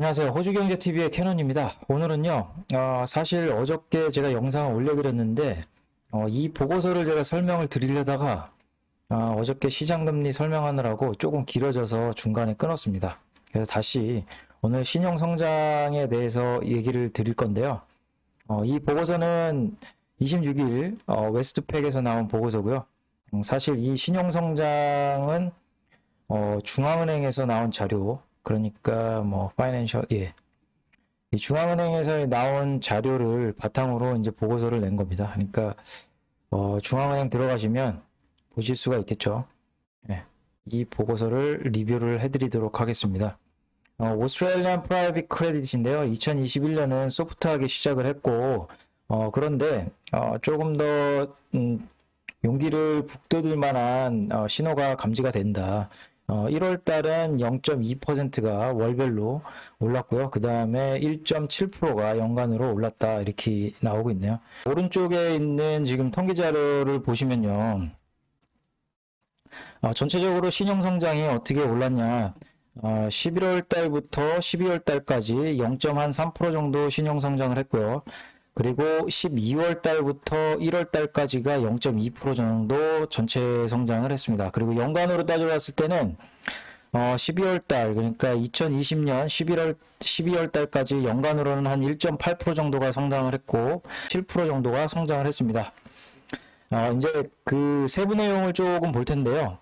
안녕하세요. 호주경제TV의 캐논입니다. 오늘은요, 사실 어저께 제가 영상을 올려드렸는데, 이 보고서를 제가 설명을 드리려다가, 어저께 시장금리 설명하느라고 조금 길어져서 중간에 끊었습니다. 그래서 다시 오늘 신용성장에 대해서 얘기를 드릴 건데요. 이 보고서는 26일 웨스트팩에서 나온 보고서고요. 사실 이 신용성장은 중앙은행에서 나온 자료, 그러니까 뭐 파이낸셜, 이 중앙은행에서 나온 자료를 바탕으로 이제 보고서를 낸 겁니다. 그러니까 중앙은행 들어가시면 보실 수가 있겠죠. 예, 이 보고서를 리뷰를 해드리도록 하겠습니다. 오스트레일리안 프라이빗 크레딧인데요. 2021년은 소프트하게 시작을 했고, 그런데 조금 더 용기를 북돋을 만한 신호가 감지가 된다. 1월 달은 0.2%가 월별로 올랐고요. 그 다음에 1.7%가 연간으로 올랐다. 이렇게 나오고 있네요. 오른쪽에 있는 지금 통계 자료를 보시면요. 전체적으로 신용성장이 어떻게 올랐냐. 11월 달부터 12월 달까지 0.3% 정도 신용성장을 했고요. 그리고 12월 달부터 1월 달까지가 0.2% 정도 전체 성장을 했습니다. 그리고 연간으로 따져봤을 때는 12월 달, 그러니까 2020년 12월 달까지 연간으로는 한 1.8% 정도가 성장을 했고 7% 정도가 성장을 했습니다. 이제 그 세부 내용을 조금 볼 텐데요.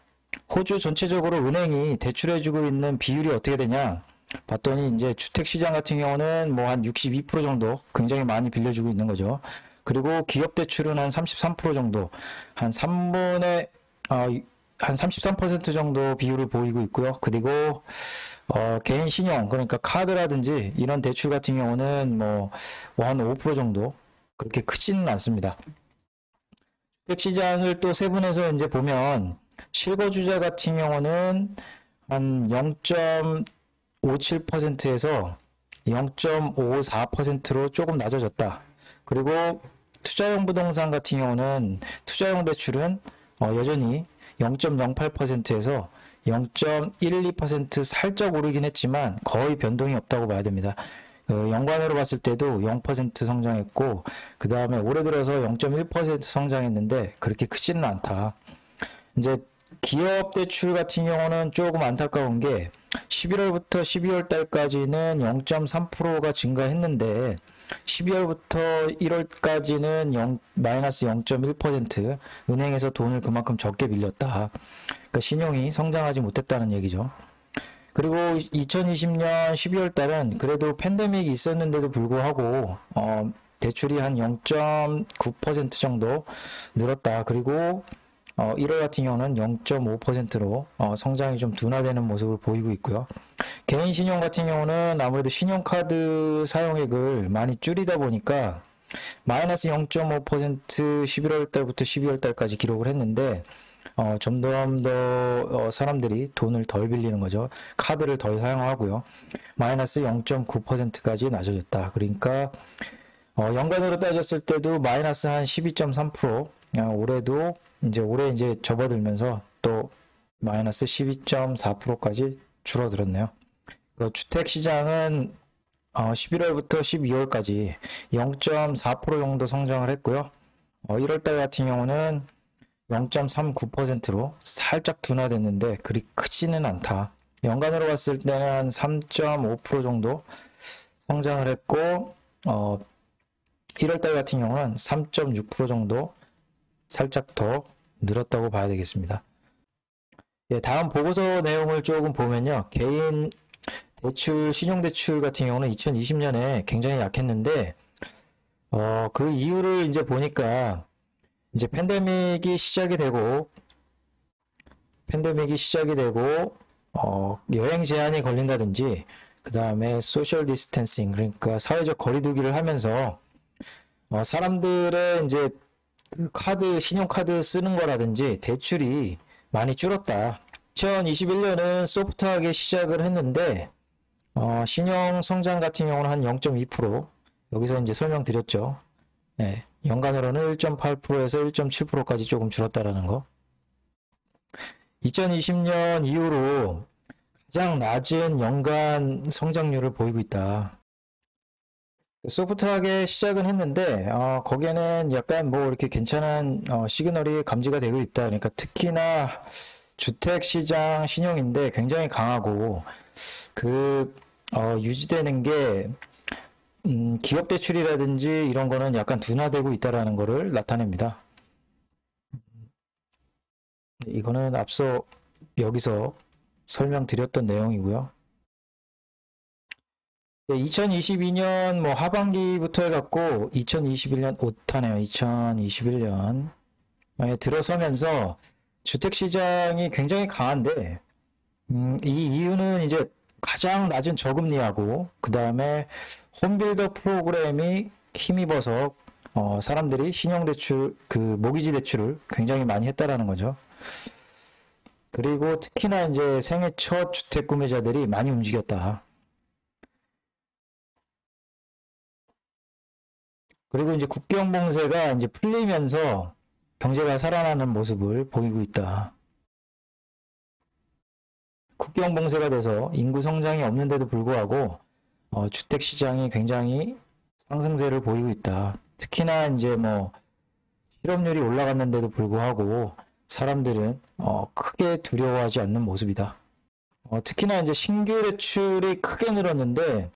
호주 전체적으로 은행이 대출해주고 있는 비율이 어떻게 되냐? 봤더니 이제 주택시장 같은 경우는 뭐 한 62% 정도 굉장히 많이 빌려주고 있는 거죠. 그리고 기업 대출은 한 33% 정도, 한 3분의 한 33% 정도 비율을 보이고 있고요. 그리고 개인 신용, 그러니까 카드라든지 이런 대출 같은 경우는 뭐 한 5% 정도, 그렇게 크지는 않습니다. 주택시장을 또 세분해서 이제 보면 실거주자 같은 경우는 한 0.57%에서 0.54%로 조금 낮아졌다. 그리고 투자용 부동산 같은 경우는 투자용 대출은 여전히 0.08%에서 0.12% 살짝 오르긴 했지만 거의 변동이 없다고 봐야 됩니다. 연간으로 봤을 때도 0% 성장했고 그 다음에 올해 들어서 0.1% 성장했는데 그렇게 크지는 않다. 이제 기업 대출 같은 경우는 조금 안타까운 게 11월부터 12월 달까지는 0.3%가 증가했는데 12월부터 1월까지는 마이너스 0.1% 은행에서 돈을 그만큼 적게 빌렸다. 그러니까 신용이 성장하지 못했다는 얘기죠. 그리고 2020년 12월 달은 그래도 팬데믹이 있었는데도 불구하고 대출이 한 0.9% 정도 늘었다. 그리고 1월 같은 경우는 0.5%로 성장이 좀 둔화되는 모습을 보이고 있고요. 개인 신용 같은 경우는 아무래도 신용카드 사용액을 많이 줄이다 보니까 마이너스 0.5% 11월 달부터 12월 달까지 기록을 했는데 점점 더 사람들이 돈을 덜 빌리는 거죠. 카드를 덜 사용하고요. 마이너스 0.9%까지 낮아졌다. 그러니까 연간으로 따졌을 때도 마이너스 한 12.3%, 올해도 올해 접어들면서 또 마이너스 12.4%까지 줄어들었네요. 주택 시장은 11월부터 12월까지 0.4% 정도 성장을 했고요. 1월 달 같은 경우는 0.39%로 살짝 둔화됐는데 그리 크지는 않다. 연간으로 봤을 때는 한 3.5% 정도 성장을 했고 1월 달 같은 경우는 3.6% 정도 살짝 더 늘었다고 봐야 되겠습니다. 예, 다음 보고서 내용을 조금 보면요. 개인 대출, 신용대출 같은 경우는 2020년에 굉장히 약했는데, 그 이유를 이제 보니까, 이제 팬데믹이 시작이 되고, 여행 제한이 걸린다든지, 그 다음에 소셜 디스텐싱, 그러니까 사회적 거리두기를 하면서, 사람들의 이제 그 신용카드 쓰는 거라든지 대출이 많이 줄었다. 2021년은 소프트하게 시작을 했는데, 신용 성장 같은 경우는 한 0.2%, 여기서 이제 설명드렸죠. 네, 연간으로는 1.8%에서 1.7%까지 조금 줄었다라는 거. 2020년 이후로 가장 낮은 연간 성장률을 보이고 있다. 소프트하게 시작은 했는데 거기에는 약간 뭐 이렇게 괜찮은 시그널이 감지가 되고 있다. 그러니까 특히나 주택 시장 신용인데 굉장히 강하고 그 유지되는 게 기업 대출이라든지 이런 거는 약간 둔화되고 있다라는 거를 나타냅니다. 이거는 앞서 여기서 설명드렸던 내용이고요. 2022년 뭐 하반기부터 해갖고 2021년 오타네요. 2021년 들어서면서 주택시장이 굉장히 강한데 이 이유는 이제 가장 낮은 저금리하고 그 다음에 홈빌더 프로그램이 힘입어서 사람들이 신용대출 그 모기지 대출을 굉장히 많이 했다라는 거죠. 그리고 특히나 이제 생애 첫 주택 구매자들이 많이 움직였다. 그리고 이제 국경 봉쇄가 이제 풀리면서 경제가 살아나는 모습을 보이고 있다. 국경 봉쇄가 돼서 인구 성장이 없는데도 불구하고 주택 시장이 굉장히 상승세를 보이고 있다. 특히나 이제 뭐 실업률이 올라갔는데도 불구하고 사람들은 크게 두려워하지 않는 모습이다. 특히나 이제 신규 대출이 크게 늘었는데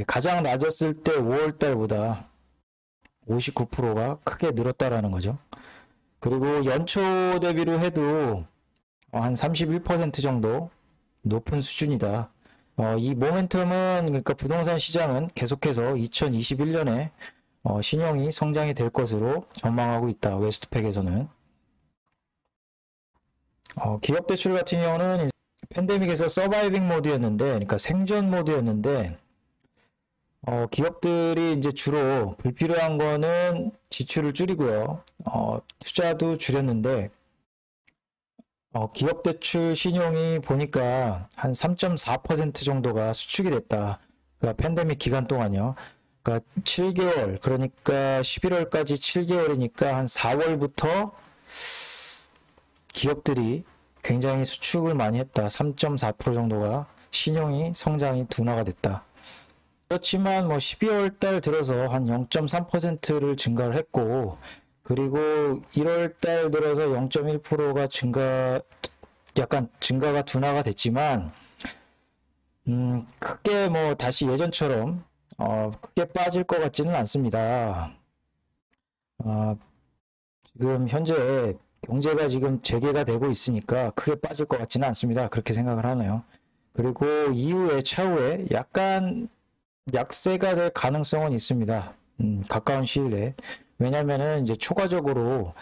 가장 낮았을 때 5월 달보다 59%가 크게 늘었다라는 거죠. 그리고 연초 대비로 해도 한 31% 정도 높은 수준이다. 이 모멘텀은 그러니까 부동산 시장은 계속해서 2021년에 신용이 성장이 될 것으로 전망하고 있다. 웨스트팩에서는. 기업 대출 같은 경우는 팬데믹에서 서바이빙 모드였는데, 그러니까 생존 모드였는데, 기업들이 이제 주로 불필요한 거는 지출을 줄이고요. 투자도 줄였는데, 기업 대출 신용이 보니까 한 3.4% 정도가 수축이 됐다. 그러니까 팬데믹 기간 동안요. 그러니까 7개월, 그러니까 11월까지 7개월이니까 한 4월부터 기업들이 굉장히 수축을 많이 했다. 3.4% 정도가 신용이 성장이 둔화가 됐다. 그렇지만 뭐 12월 달 들어서 한 0.3%를 증가를 했고, 그리고 1월 달 들어서 0.1%가 약간 증가가 둔화가 됐지만, 크게 뭐 다시 예전처럼 크게 빠질 것 같지는 않습니다. 지금 현재 경제가 지금 재개가 되고 있으니까 크게 빠질 것 같지는 않습니다. 그렇게 생각을 하네요. 그리고 이후에 차후에 약간 약세가 될 가능성은 있습니다. 가까운 시일 내에. 왜냐면은 이제 초과적으로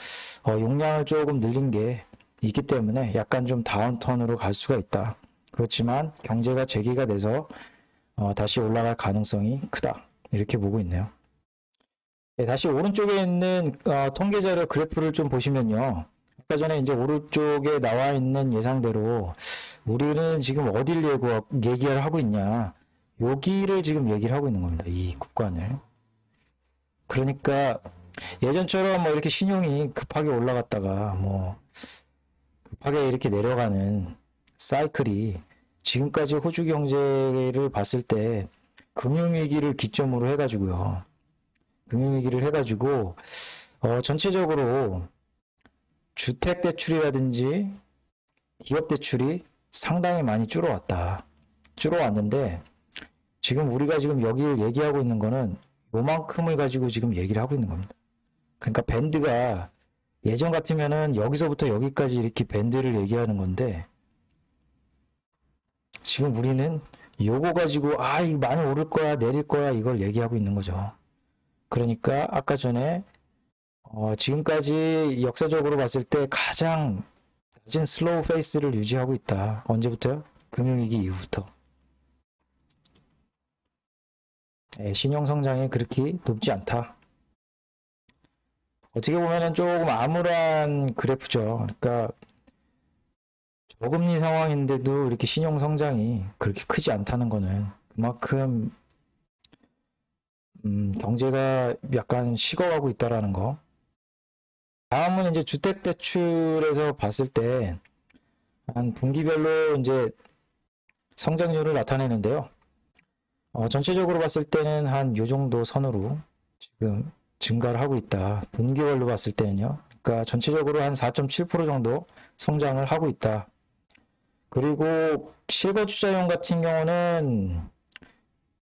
용량을 조금 늘린 게 있기 때문에 약간 좀 다운턴으로 갈 수가 있다. 그렇지만 경제가 재개가 돼서 다시 올라갈 가능성이 크다. 이렇게 보고 있네요. 네, 다시 오른쪽에 있는 통계 자료 그래프를 좀 보시면요. 아까 전에 이제 오른쪽에 나와 있는 예상대로 우리는 지금 어딜 얘기를 하고 있냐. 여기를 지금 얘기를 하고 있는 겁니다. 이 구간을. 그러니까 예전처럼 뭐 이렇게 신용이 급하게 올라갔다가 뭐 급하게 이렇게 내려가는 사이클이 지금까지 호주 경제를 봤을 때 금융위기를 기점으로 해가지고요. 금융위기를 해가지고 전체적으로 주택대출이라든지 기업대출이 상당히 많이 줄어왔다. 줄어왔는데 지금 우리가 지금 여기를 얘기하고 있는 거는 요만큼을 가지고 지금 얘기를 하고 있는 겁니다. 그러니까 밴드가 예전 같으면은 여기서부터 여기까지 이렇게 밴드를 얘기하는 건데 지금 우리는 요거 가지고 이거 많이 오를 거야 내릴 거야 이걸 얘기하고 있는 거죠. 그러니까 아까 전에 지금까지 역사적으로 봤을 때 가장 낮은 슬로우 페이스를 유지하고 있다. 언제부터요? 금융위기 이후부터. 신용 성장이 그렇게 높지 않다. 어떻게 보면은 조금 암울한 그래프죠. 그러니까 저금리 상황인데도 이렇게 신용 성장이 그렇게 크지 않다는 거는 그만큼 경제가 약간 식어가고 있다라는 거. 다음은 이제 주택대출에서 봤을 때 한 분기별로 이제 성장률을 나타내는데요. 전체적으로 봤을 때는 한 요 정도 선으로 지금 증가를 하고 있다. 분기별로 봤을 때는요. 그러니까 전체적으로 한 4.7% 정도 성장을 하고 있다. 그리고 실거 투자용 같은 경우는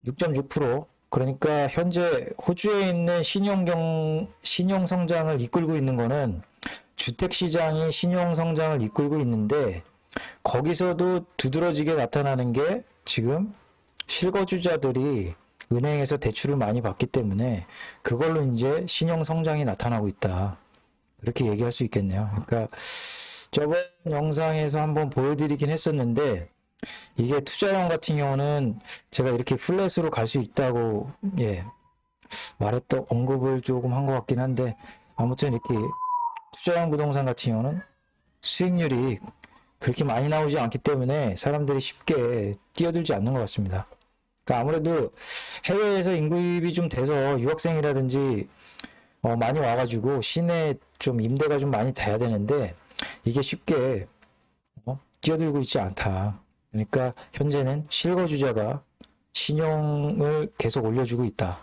6.6%, 그러니까 현재 호주에 있는 신용 성장을 이끌고 있는 거는 주택 시장이 신용 성장을 이끌고 있는데, 거기서도 두드러지게 나타나는 게 지금 실거주자들이 은행에서 대출을 많이 받기 때문에 그걸로 이제 신용 성장이 나타나고 있다. 그렇게 얘기할 수 있겠네요. 그러니까 저번 영상에서 한번 보여드리긴 했었는데, 이게 투자용 같은 경우는 제가 이렇게 플랫으로 갈 수 있다고 말했던 언급을 조금 한 것 같긴 한데, 아무튼 이렇게 투자용 부동산 같은 경우는 수익률이 그렇게 많이 나오지 않기 때문에 사람들이 쉽게 뛰어들지 않는 것 같습니다. 그러니까 아무래도 해외에서 인구입이 좀 돼서 유학생이라든지 많이 와가지고 시내에 좀 임대가 좀 많이 돼야 되는데, 이게 쉽게 뛰어들고 있지 않다. 그러니까 현재는 실거주자가 신용을 계속 올려주고 있다.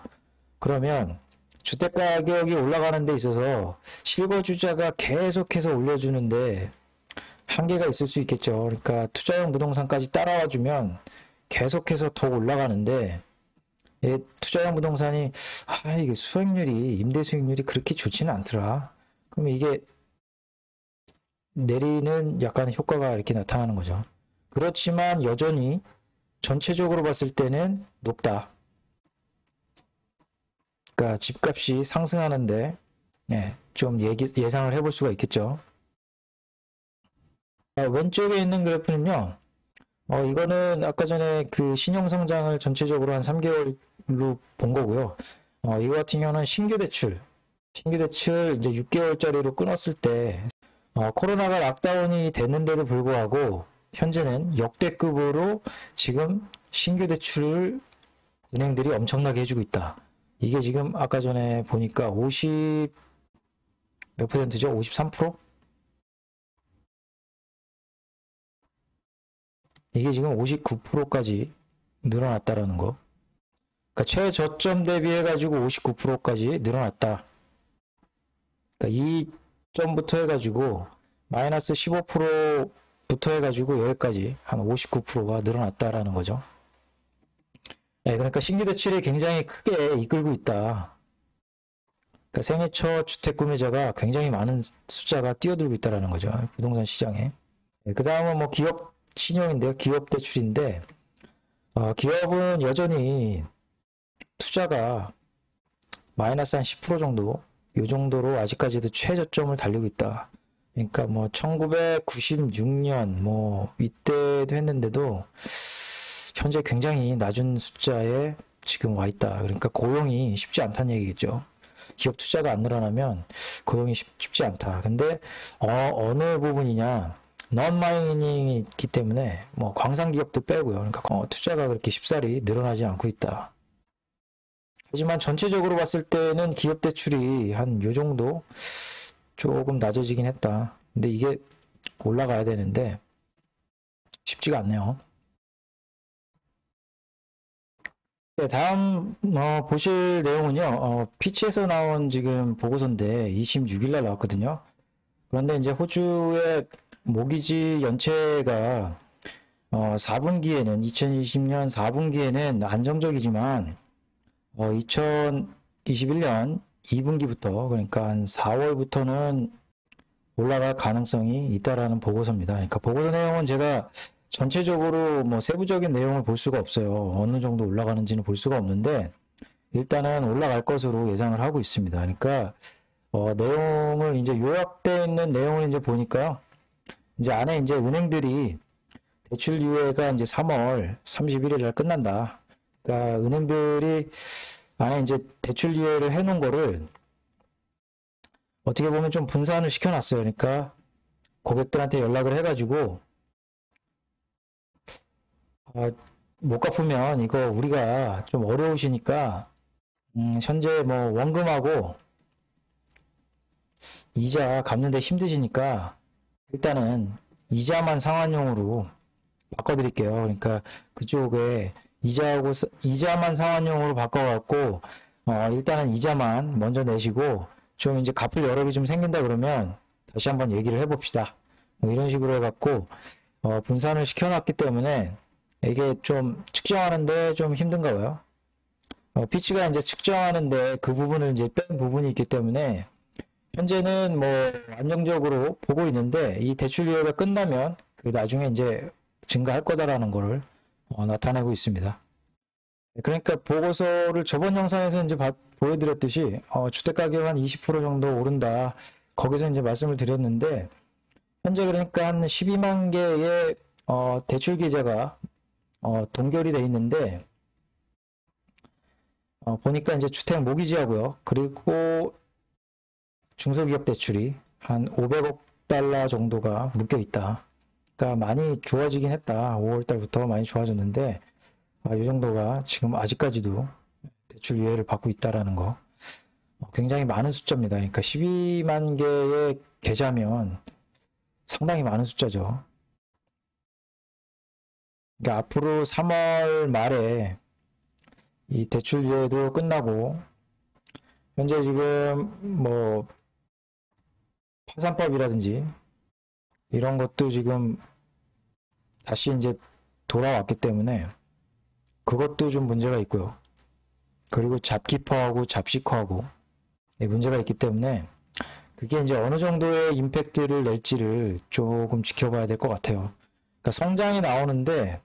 그러면 주택 가격이 올라가는 데 있어서 실거주자가 계속해서 올려주는데 한계가 있을 수 있겠죠. 그러니까 투자용 부동산까지 따라와 주면 계속해서 더 올라가는데, 투자용 부동산이 이게 수익률이, 임대 수익률이 그렇게 좋지는 않더라. 그러면 이게 내리는 약간 효과가 이렇게 나타나는 거죠. 그렇지만 여전히 전체적으로 봤을 때는 높다. 그러니까 집값이 상승하는데 좀 예상을 해볼 수가 있겠죠. 왼쪽에 있는 그래프는요. 이거는 아까 전에 그 신용 성장을 전체적으로 한 3개월로 본 거고요. 이거 같은 경우는 신규 대출 이제 6개월짜리로 끊었을 때 코로나가 락다운이 됐는데도 불구하고 현재는 역대급으로 지금 신규 대출을 은행들이 엄청나게 해주고 있다. 이게 지금 아까 전에 보니까 50 몇 %죠? 53%? 이게 지금 59%까지 늘어났다라는 거. 그러니까 최저점 대비해가지고 59%까지 늘어났다. 그러니까 이 점부터 해가지고 마이너스 15%부터 해가지고 여기까지 한 59%가 늘어났다라는 거죠. 그러니까 신규 대출이 굉장히 크게 이끌고 있다. 그러니까 생애 첫 주택 구매자가 굉장히 많은 숫자가 뛰어들고 있다라는 거죠. 부동산 시장에. 그 다음은 뭐 기업 신용인데요. 기업 대출인데, 기업은 여전히 투자가 마이너스 한 10% 정도, 이 정도로 아직까지도 최저점을 달리고 있다. 그러니까 뭐 1996년 뭐 이때도 했는데도 현재 굉장히 낮은 숫자에 지금 와 있다. 그러니까 고용이 쉽지 않다는 얘기겠죠. 기업 투자가 안 늘어나면 고용이 쉽지 않다. 근데 어느 부분이냐, non-mining 있기 때문에 뭐 광산 기업도 빼고요. 그러니까 투자가 그렇게 쉽사리 늘어나지 않고 있다. 하지만 전체적으로 봤을 때는 기업 대출이 한 요 정도 조금 낮아지긴 했다. 근데 이게 올라가야 되는데 쉽지가 않네요. 다음 보실 내용은요. 피치에서 나온 지금 보고서인데 26일 날 나왔거든요. 그런데 이제 호주의 모기지 연체가 4분기에는 2020년 4분기에는 안정적이지만 2021년 2분기부터, 그러니까 한 4월부터는 올라갈 가능성이 있다라는 보고서입니다. 그러니까 보고서 내용은 제가 전체적으로 뭐 세부적인 내용을 볼 수가 없어요. 어느 정도 올라가는지는 볼 수가 없는데 일단은 올라갈 것으로 예상을 하고 있습니다. 그러니까 내용을 이제 요약되어 있는 내용을 이제 보니까요. 이제 안에 이제 은행들이 대출 유예가 이제 3월 31일 날 끝난다. 그러니까 은행들이 안에 이제 대출 유예를 해놓은 거를 어떻게 보면 좀 분산을 시켜놨어요. 그러니까 고객들한테 연락을 해가지고 못 갚으면 이거 우리가 좀 어려우시니까 현재 뭐 원금하고 이자 갚는데 힘드시니까 일단은 이자만 상환용으로 바꿔드릴게요. 그러니까 그쪽에 이자만 상환용으로 바꿔갖고 일단은 이자만 먼저 내시고 좀 이제 갚을 여력이 좀 생긴다 그러면 다시 한번 얘기를 해봅시다. 뭐 이런 식으로 해갖고 분산을 시켜놨기 때문에 이게 좀 측정하는데 좀 힘든가 봐요. 피치가 이제 측정하는데 그 부분을 이제 뺀 부분이 있기 때문에 현재는 뭐 안정적으로 보고 있는데 이 대출 유예가 끝나면 그 나중에 이제 증가할 거다라는 거를 나타내고 있습니다. 그러니까 보고서를 저번 영상에서 이제 보여드렸듯이 주택 가격 한 20% 정도 오른다. 거기서 이제 말씀을 드렸는데 현재 그러니까 한 12만 개의 대출 계좌가 동결이 돼 있는데 보니까 이제 주택 모기지하고요. 그리고 중소기업 대출이 한 500억 달러 정도가 묶여 있다. 그러니까 많이 좋아지긴 했다. 5월 달부터 많이 좋아졌는데 이 정도가 지금 아직까지도 대출 유예를 받고 있다라는 거 굉장히 많은 숫자입니다. 그러니까 12만 개의 계좌면 상당히 많은 숫자죠. 그러니까 앞으로 3월 말에 이 대출 유예도 끝나고 현재 지금 뭐 파산법이라든지 이런 것도 지금 다시 이제 돌아왔기 때문에 그것도 좀 문제가 있고요. 그리고 잡기퍼하고 잡시커하고 문제가 있기 때문에 그게 이제 어느 정도의 임팩트를 낼지를 조금 지켜봐야 될 것 같아요. 그러니까 성장이 나오는데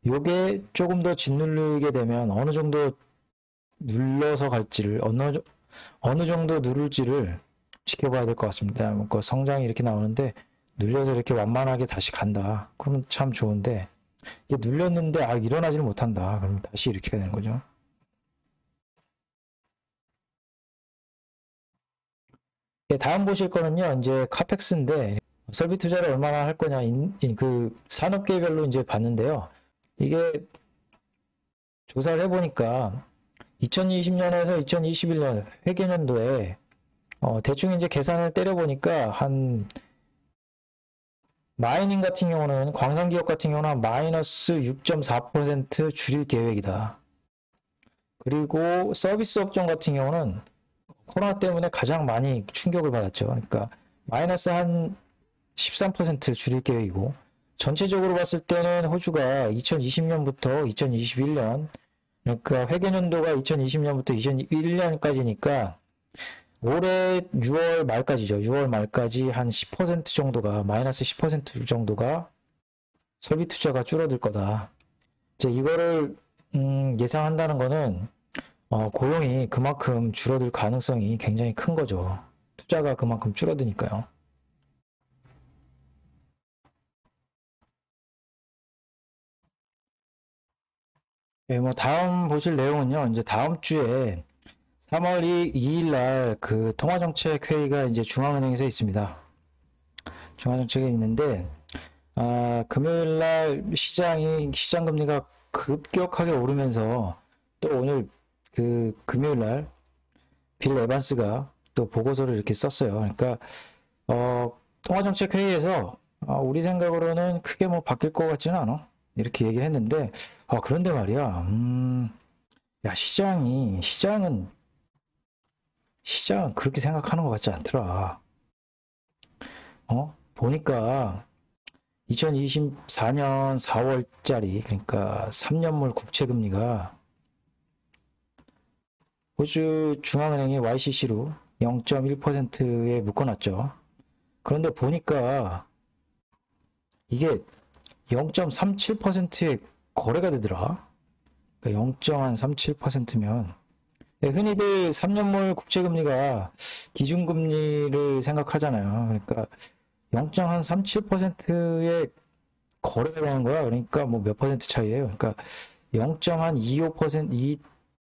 요게 조금 더 짓누르게 되면 어느 정도 눌러서 갈지를 어느 정도 누를지를 지켜봐야 될 것 같습니다. 그 성장이 이렇게 나오는데 눌려서 이렇게 완만하게 다시 간다. 그러면 참 좋은데 이게 눌렸는데 일어나지를 못한다. 그러면 다시 이렇게 되는 거죠. 다음 보실 거는요. 이제 카펙스인데 설비 투자를 얼마나 할 거냐 그 산업계별로 이제 봤는데요. 이게 조사를 해보니까 2020년에서 2021년 회계년도에 대충 이제 계산을 때려보니까 한 마이닝 같은 경우는 광산기업 같은 경우는 마이너스 6.4% 줄일 계획이다. 그리고 서비스 업종 같은 경우는 코로나 때문에 가장 많이 충격을 받았죠. 그러니까 마이너스 한 13% 줄일 계획이고 전체적으로 봤을 때는 호주가 2020년부터 2021년 그러니까 회계년도가 2020년부터 2021년까지니까 올해 6월 말까지죠. 6월 말까지 한 10% 정도가 마이너스 10% 정도가 설비 투자가 줄어들 거다. 이제 이거를 예상한다는 거는 고용이 그만큼 줄어들 가능성이 굉장히 큰 거죠. 투자가 그만큼 줄어드니까요. 네, 뭐 다음 보실 내용은요. 이제 다음 주에 3월 2일 날 그 통화정책 회의가 이제 중앙은행에서 있습니다. 중앙정책에 있는데 금요일 날 시장 금리가 급격하게 오르면서 또 오늘 그 금요일 날 빌 에반스가 또 보고서를 이렇게 썼어요. 그러니까 통화정책 회의에서 우리 생각으로는 크게 뭐 바뀔 것 같지는 않아. 이렇게 얘기를 했는데 그런데 말이야. 야 시장은 그렇게 생각하는 것 같지 않더라. 보니까 2024년 4월짜리 그러니까 3년물 국채금리가 호주 중앙은행이 YCC로 0.1%에 묶어놨죠. 그런데 보니까 이게 0.37%의 거래가 되더라. 그러니까 0.37%면 흔히들 3년물 국채금리가 기준금리를 생각하잖아요. 그러니까 0.37%의 거래가 되는 거야. 그러니까 뭐 몇 퍼센트 차이예요. 그러니까 0.25%,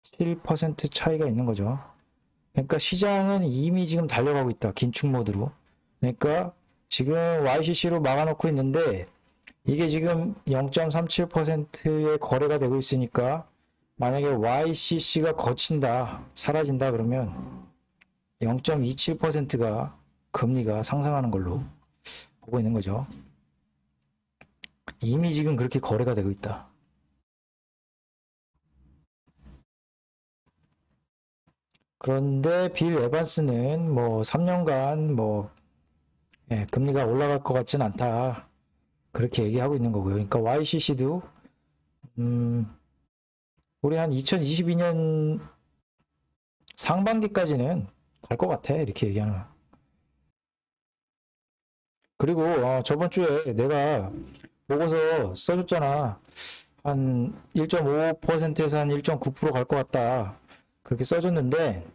27% 차이가 있는 거죠. 그러니까 시장은 이미 지금 달려가고 있다. 긴축 모드로. 그러니까 지금 YCC로 막아놓고 있는데 이게 지금 0.37%의 거래가 되고 있으니까 만약에 YCC가 거친다, 사라진다 그러면 0.27%가 금리가 상승하는 걸로 보고 있는 거죠. 이미 지금 그렇게 거래가 되고 있다. 그런데 빌 에반스는 뭐 3년간 뭐 금리가 올라갈 것 같진 않다. 그렇게 얘기하고 있는 거고요. 그러니까 YCC도 우리 한 2022년 상반기까지는 갈 것 같아. 이렇게 얘기하는 거야. 그리고 저번 주에 내가 보고서 써줬잖아. 한 1.5%에서 한 1.9% 갈 것 같다. 그렇게 써줬는데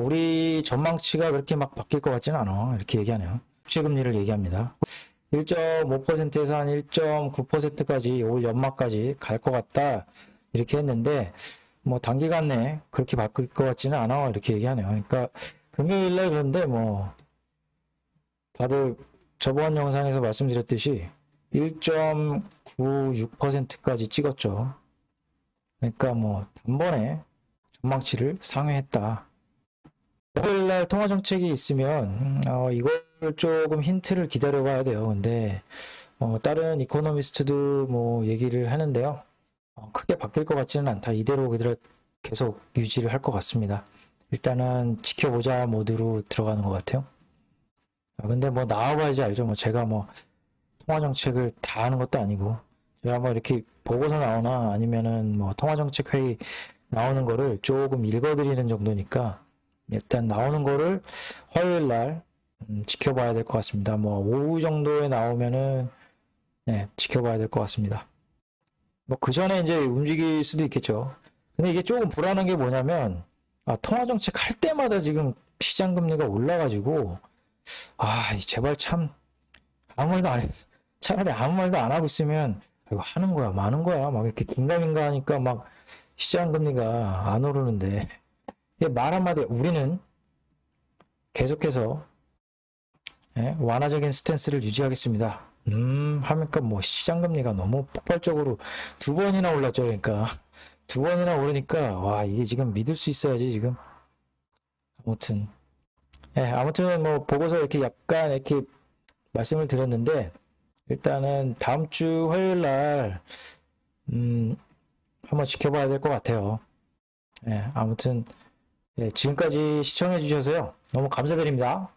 우리 전망치가 그렇게 막 바뀔 것 같지는 않아. 이렇게 얘기하네요. 국채금리를 얘기합니다. 1.5%에서 한 1.9%까지 올 연말까지 갈 것 같다. 이렇게 했는데 뭐 단기간 내에 그렇게 바뀔 것 같지는 않아. 이렇게 얘기하네요. 그러니까 금요일날 그런데 뭐 다들 저번 영상에서 말씀드렸듯이 1.96%까지 찍었죠. 그러니까 뭐 단번에 전망치를 상회했다. 화요일날 통화정책이 있으면 이걸 조금 힌트를 기다려 봐야 돼요. 근데 다른 이코노미스트도 뭐 얘기를 하는데요. 크게 바뀔 것 같지는 않다. 이대로 계속 유지를 할 것 같습니다. 일단은 지켜보자 모드로 들어가는 것 같아요. 근데 뭐 나와봐야지 알죠. 뭐 제가 뭐 통화정책을 다 하는 것도 아니고 제가 뭐 이렇게 보고서 나오나 아니면은 뭐 통화정책 회의 나오는 거를 조금 읽어드리는 정도니까 일단 나오는 거를 화요일 날 지켜봐야 될 것 같습니다. 뭐 오후 정도에 나오면은 지켜봐야 될 것 같습니다. 뭐 그 전에 이제 움직일 수도 있겠죠. 근데 이게 조금 불안한 게 뭐냐면 통화정책 할 때마다 지금 시장금리가 올라가지고 제발 참 아무 말도 안 해. 차라리 아무 말도 안 하고 있으면 이거 하는 거야 마는 거야 막 이렇게 긴가민가 하니까 막 시장금리가 안 오르는데 말 한마디 우리는 계속해서 완화적인 스탠스를 유지하겠습니다. 하니까 뭐 시장금리가 너무 폭발적으로 2번이나 올랐죠. 그러니까 2번이나 오르니까 와 이게 지금 믿을 수 있어야지 지금. 아무튼 뭐 보고서 이렇게 약간 이렇게 말씀을 드렸는데 일단은 다음 주 화요일 날 한번 지켜봐야 될 것 같아요. 아무튼 지금까지 시청해 주셔서요 너무 감사드립니다.